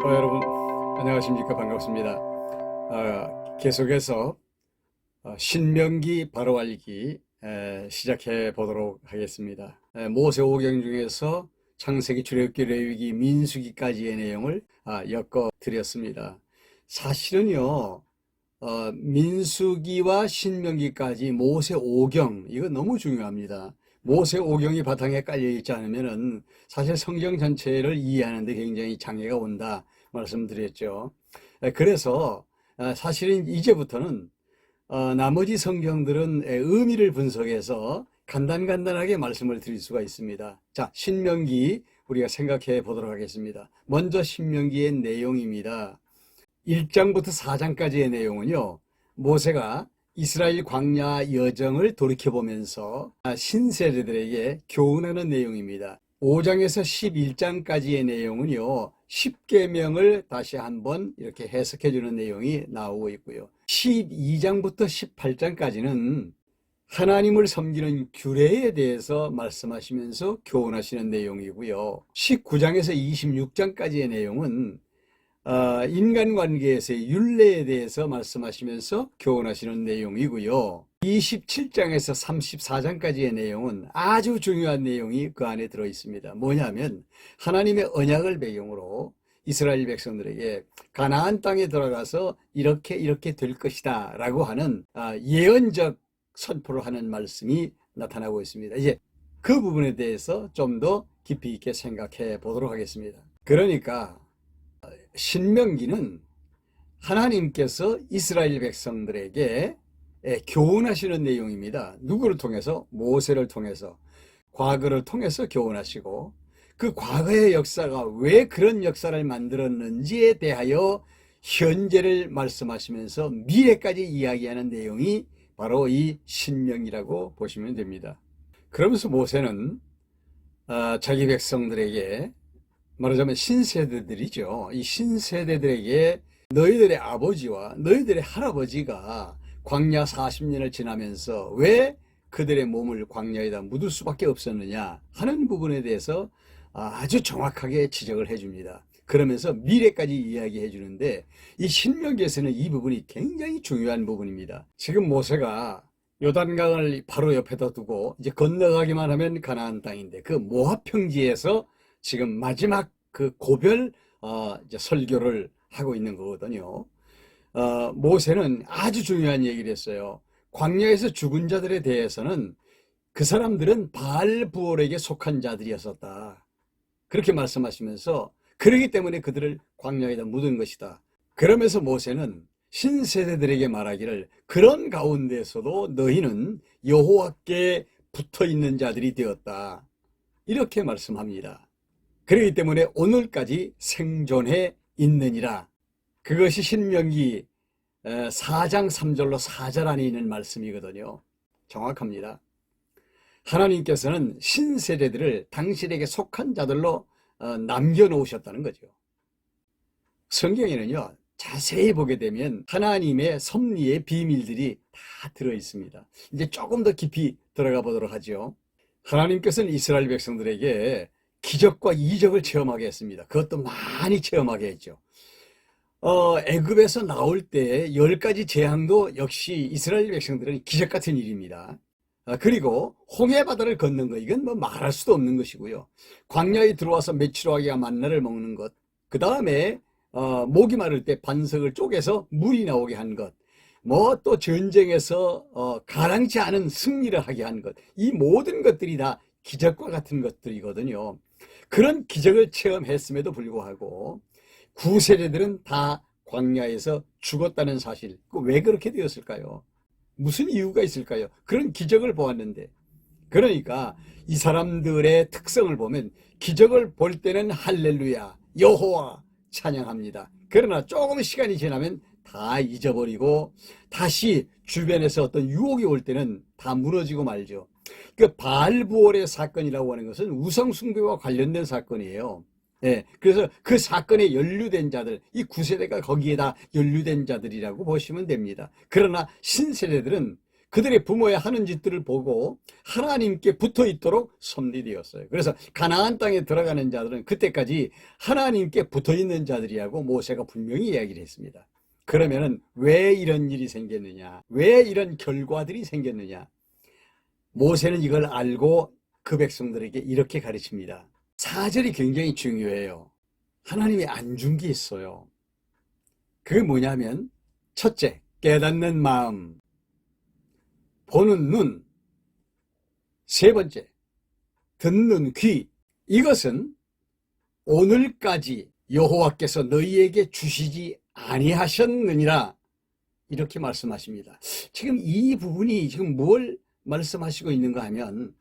여러분 안녕하십니까. 반갑습니다. 계속해서 신명기 바로 알기 시작해 보도록 하겠습니다. 모세오경 중에서 창세기, 출애굽기, 레위기, 민수기까지의 내용을 엮어 드렸습니다. 사실은요, 민수기와 신명기까지 모세오경, 이거 너무 중요합니다. 모세오경이 바탕에 깔려 있지 않으면은 사실 성경 전체를 이해하는 데 굉장히 장애가 온다 말씀드렸죠. 그래서 사실은 이제부터는 나머지 성경들은 의미를 분석해서 간단하게 말씀을 드릴 수가 있습니다. 자, 신명기 우리가 생각해 보도록 하겠습니다. 먼저 신명기의 내용입니다. 1장부터 4장까지의 내용은요, 모세가 이스라엘 광야 여정을 돌이켜보면서 신세대들에게 교훈하는 내용입니다. 5장에서 11장까지의 내용은요, 10계명을 다시 한번 이렇게 해석해 주는 내용이 나오고 있고요. 12장부터 18장까지는 하나님을 섬기는 규례에 대해서 말씀하시면서 교훈하시는 내용이고요. 19장에서 26장까지의 내용은 인간관계에서의 율례에 대해서 말씀하시면서 교훈하시는 내용이고요. 27장에서 34장까지의 내용은 아주 중요한 내용이 그 안에 들어있습니다. 뭐냐면 하나님의 언약을 배경으로 이스라엘 백성들에게 가나안 땅에 들어가서 이렇게 될 것이다 라고 하는 예언적 선포를 하는 말씀이 나타나고 있습니다. 이제 그 부분에 대해서 좀 더 깊이 있게 생각해 보도록 하겠습니다. 그러니까 신명기는 하나님께서 이스라엘 백성들에게 교훈하시는 내용입니다. 누구를 통해서? 모세를 통해서, 과거를 통해서 교훈하시고, 그 과거의 역사가 왜 그런 역사를 만들었는지에 대하여 현재를 말씀하시면서 미래까지 이야기하는 내용이 바로 이 신명이라고 보시면 됩니다. 그러면서 모세는 자기 백성들에게, 말하자면 신세대들이죠. 이 신세대들에게 너희들의 아버지와 너희들의 할아버지가 광야 40년을 지나면서 왜 그들의 몸을 광야에다 묻을 수밖에 없었느냐 하는 부분에 대해서 아주 정확하게 지적을 해줍니다. 그러면서 미래까지 이야기해 주는데, 이 신명기에서는 이 부분이 굉장히 중요한 부분입니다. 지금 모세가 요단강을 바로 옆에다 두고 이제 건너가기만 하면 가나안 땅인데, 그 모압 평지에서 지금 마지막 그 고별 이제 설교를 하고 있는 거거든요. 모세는 아주 중요한 얘기를 했어요. 광야에서 죽은 자들에 대해서는 그 사람들은 바알 부올에게 속한 자들이었었다, 그렇게 말씀하시면서, 그러기 때문에 그들을 광야에다 묻은 것이다. 그러면서 모세는 신세대들에게 말하기를, 그런 가운데서도 너희는 여호와께 붙어 있는 자들이 되었다, 이렇게 말씀합니다. 그렇기 때문에 오늘까지 생존해 있느니라. 그것이 신명기 4장 3절로 4절 안에 있는 말씀이거든요. 정확합니다. 하나님께서는 신세대들을 당신에게 속한 자들로 남겨놓으셨다는 거죠. 성경에는요, 자세히 보게 되면 하나님의 섭리의 비밀들이 다 들어있습니다. 이제 조금 더 깊이 들어가 보도록 하죠. 하나님께서는 이스라엘 백성들에게 기적과 이적을 체험하게 했습니다. 그것도 많이 체험하게 했죠. 애굽에서 나올 때 10가지 재앙도 역시 이스라엘 백성들은 기적 같은 일입니다. 그리고 홍해바다를 걷는 거, 이건 뭐 말할 수도 없는 것이고요. 광야에 들어와서 메추라기가 만나를 먹는 것, 그 다음에 목이 마를 때 반석을 쪼개서 물이 나오게 한 것, 뭐 또 전쟁에서 가랑치 않은 승리를 하게 한 것, 이 모든 것들이 다 기적과 같은 것들이거든요. 그런 기적을 체험했음에도 불구하고 구세대들은 다 광야에서 죽었다는 사실, 왜 그렇게 되었을까요? 무슨 이유가 있을까요? 그런 기적을 보았는데. 그러니까 이 사람들의 특성을 보면 기적을 볼 때는 할렐루야, 여호와 찬양합니다. 그러나 조금 시간이 지나면 다 잊어버리고 다시 주변에서 어떤 유혹이 올 때는 다 무너지고 말죠. 그 바알부올의 사건이라고 하는 것은 우상숭배와 관련된 사건이에요. 그래서 그 사건에 연루된 자들, 이 9세대가 거기에다 연루된 자들이라고 보시면 됩니다. 그러나 신세대들은 그들의 부모의 하는 짓들을 보고 하나님께 붙어 있도록 섭리되었어요. 그래서 가나안 땅에 들어가는 자들은 그때까지 하나님께 붙어 있는 자들이라고 모세가 분명히 이야기를 했습니다. 그러면은 왜 이런 일이 생겼느냐? 왜 이런 결과들이 생겼느냐? 모세는 이걸 알고 그 백성들에게 이렇게 가르칩니다. 4절이 굉장히 중요해요. 하나님이 안 준 게 있어요. 그게 뭐냐면 첫째, 깨닫는 마음, 보는 눈. 세 번째, 듣는 귀. 이것은 오늘까지 여호와께서 너희에게 주시지 아니하셨느니라. 이렇게 말씀하십니다. 지금 이 부분이 지금 뭘 말씀하시고 있는가 하면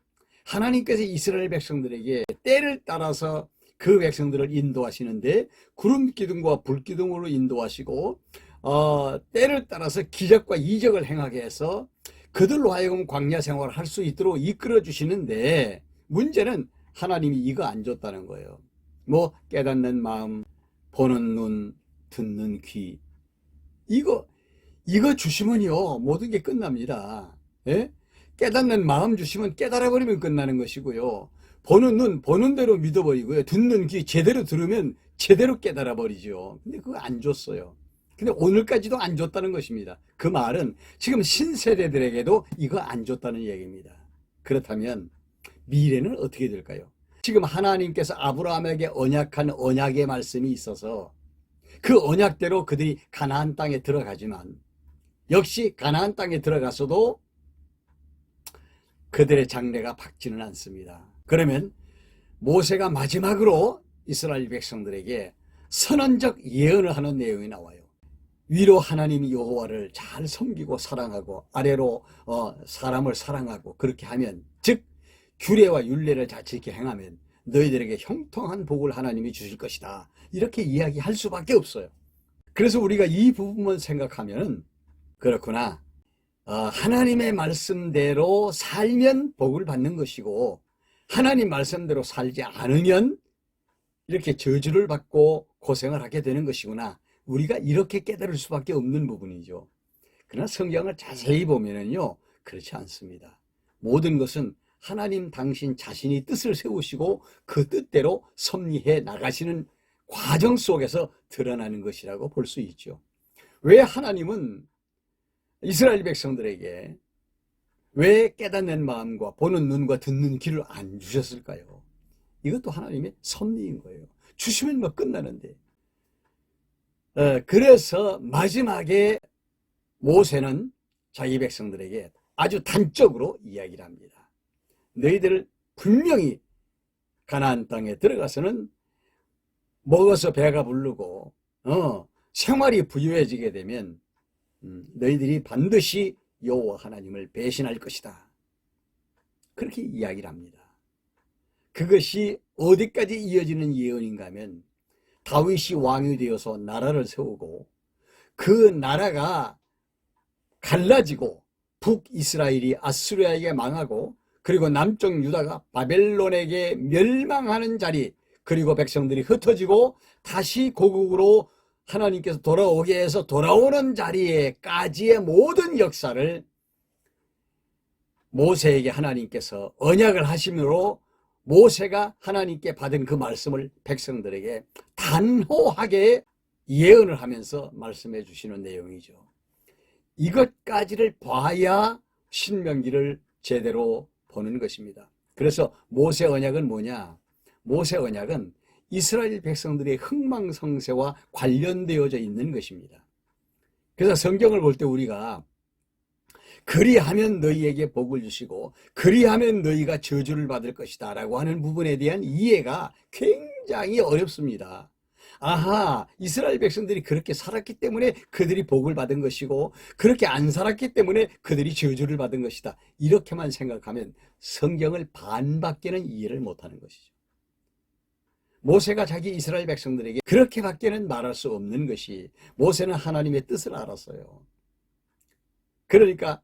하나님께서 이스라엘 백성들에게 때를 따라서 그 백성들을 인도하시는데 구름 기둥과 불 기둥으로 인도하시고 때를 따라서 기적과 이적을 행하게 해서 그들로 하여금 광야 생활을 할 수 있도록 이끌어 주시는데 문제는 하나님이 이거 안 줬다는 거예요. 뭐 깨닫는 마음, 보는 눈, 듣는 귀. 이거 주시면요 모든 게 끝납니다. 예? 깨닫는 마음 주시면 깨달아버리면 끝나는 것이고요. 보는 눈, 보는 대로 믿어버리고요. 듣는 귀, 제대로 들으면 제대로 깨달아버리죠. 근데 그거 안 줬어요. 근데 오늘까지도 안 줬다는 것입니다. 그 말은 지금 신세대들에게도 이거 안 줬다는 얘기입니다. 그렇다면 미래는 어떻게 될까요? 지금 하나님께서 아브라함에게 언약한 언약의 말씀이 있어서 그 언약대로 그들이 가나안 땅에 들어가지만 역시 가나안 땅에 들어가서도 그들의 장래가 밝지는 않습니다. 그러면 모세가 마지막으로 이스라엘 백성들에게 선언적 예언을 하는 내용이 나와요. 위로 하나님 여호와를 잘 섬기고 사랑하고 아래로 사람을 사랑하고 그렇게 하면 즉 규례와 율례를 잘 지켜 행하면 너희들에게 형통한 복을 하나님이 주실 것이다. 이렇게 이야기할 수밖에 없어요. 그래서 우리가 이 부분만 생각하면 그렇구나. 하나님의 말씀대로 살면 복을 받는 것이고 하나님 말씀대로 살지 않으면 이렇게 저주를 받고 고생을 하게 되는 것이구나. 우리가 이렇게 깨달을 수밖에 없는 부분이죠. 그러나 성경을 자세히 보면은요 그렇지 않습니다. 모든 것은 하나님 당신 자신이 뜻을 세우시고 그 뜻대로 섭리해 나가시는 과정 속에서 드러나는 것이라고 볼 수 있죠. 왜 하나님은 이스라엘 백성들에게 왜 깨닫는 마음과 보는 눈과 듣는 귀를 안 주셨을까요? 이것도 하나님의 섭리인 거예요. 주시면 뭐 끝나는데. 그래서 마지막에 모세는 자기 백성들에게 아주 단적으로 이야기를 합니다. 너희들 분명히 가나안 땅에 들어가서는 먹어서 배가 부르고 생활이 부유해지게 되면 너희들이 반드시 여호와 하나님을 배신할 것이다. 그렇게 이야기를 합니다. 그것이 어디까지 이어지는 예언인가 하면 다윗이 왕이 되어서 나라를 세우고 그 나라가 갈라지고 북이스라엘이 아수르에게 망하고 그리고 남쪽 유다가 바벨론에게 멸망하는 자리 그리고 백성들이 흩어지고 다시 고국으로 하나님께서 돌아오게 해서 돌아오는 자리에까지의 모든 역사를 모세에게 하나님께서 언약을 하심으로 모세가 하나님께 받은 그 말씀을 백성들에게 단호하게 예언을 하면서 말씀해 주시는 내용이죠. 이것까지를 봐야 신명기를 제대로 보는 것입니다. 그래서 모세 언약은 뭐냐? 모세 언약은 이스라엘 백성들의 흥망성쇠와 관련되어져 있는 것입니다. 그래서 성경을 볼 때 우리가 그리하면 너희에게 복을 주시고 그리하면 너희가 저주를 받을 것이다 라고 하는 부분에 대한 이해가 굉장히 어렵습니다. 아하, 이스라엘 백성들이 그렇게 살았기 때문에 그들이 복을 받은 것이고 그렇게 안 살았기 때문에 그들이 저주를 받은 것이다. 이렇게만 생각하면 성경을 반밖에는 이해를 못하는 것이죠. 모세가 자기 이스라엘 백성들에게 그렇게밖에는 말할 수 없는 것이 모세는 하나님의 뜻을 알았어요. 그러니까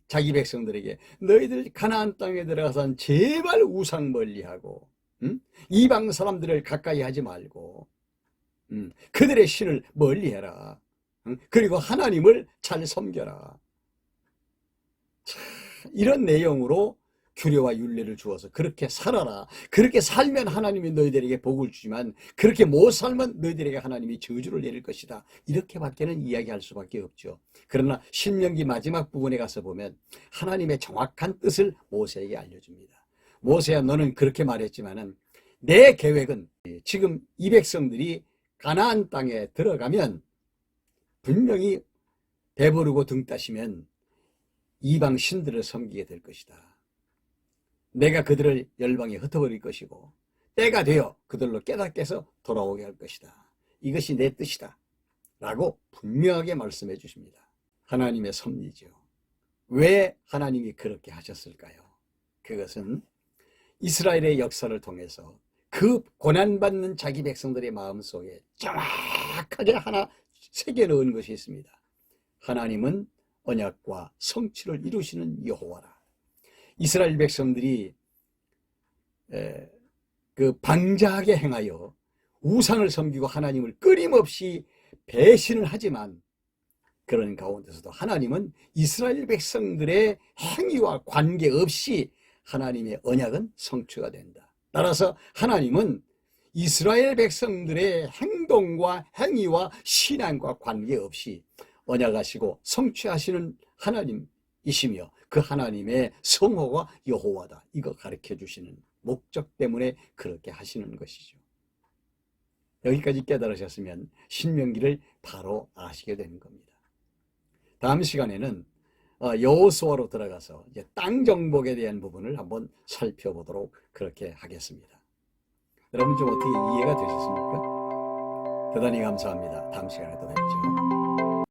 자기 백성들에게 너희들 가나안 땅에 들어가서 제발 우상 멀리하고 이방 사람들을 가까이 하지 말고 그들의 신을 멀리해라. 그리고 하나님을 잘 섬겨라. 이런 내용으로 규례와 율례를 주어서 그렇게 살아라. 그렇게 살면 하나님이 너희들에게 복을 주지만 그렇게 못 살면 너희들에게 하나님이 저주를 내릴 것이다. 이렇게밖에는 이야기할 수밖에 없죠. 그러나 신명기 마지막 부분에 가서 보면 하나님의 정확한 뜻을 모세에게 알려줍니다. 모세야, 너는 그렇게 말했지만은 내 계획은 지금 이 백성들이 가나안 땅에 들어가면 분명히 배부르고 등 따시면 이방 신들을 섬기게 될 것이다. 내가 그들을 열방에 흩어버릴 것이고 때가 되어 그들로 깨닫게 해서 돌아오게 할 것이다. 이것이 내 뜻이다. 라고 분명하게 말씀해 주십니다. 하나님의 섭리죠. 왜 하나님이 그렇게 하셨을까요? 그것은 이스라엘의 역사를 통해서 그 고난받는 자기 백성들의 마음속에 정확하게 하나 새겨 넣은 것이 있습니다. 하나님은 언약과 성취를 이루시는 여호와라. 이스라엘 백성들이 그 방자하게 행하여 우상을 섬기고 하나님을 끊임없이 배신을 하지만 그런 가운데서도 하나님은 이스라엘 백성들의 행위와 관계없이 하나님의 언약은 성취가 된다. 따라서 하나님은 이스라엘 백성들의 행동과 행위와 신앙과 관계없이 언약하시고 성취하시는 하나님이시며 그 하나님의 성호가 여호와다. 이거 가르쳐 주시는 목적 때문에 그렇게 하시는 것이죠. 여기까지 깨달으셨으면 신명기를 바로 아시게 되는 겁니다. 다음 시간에는 여호수아로 들어가서 이제 땅 정복에 대한 부분을 한번 살펴보도록 그렇게 하겠습니다. 여러분 좀 어떻게 이해가 되셨습니까? 대단히 감사합니다. 다음 시간에 또 뵙죠.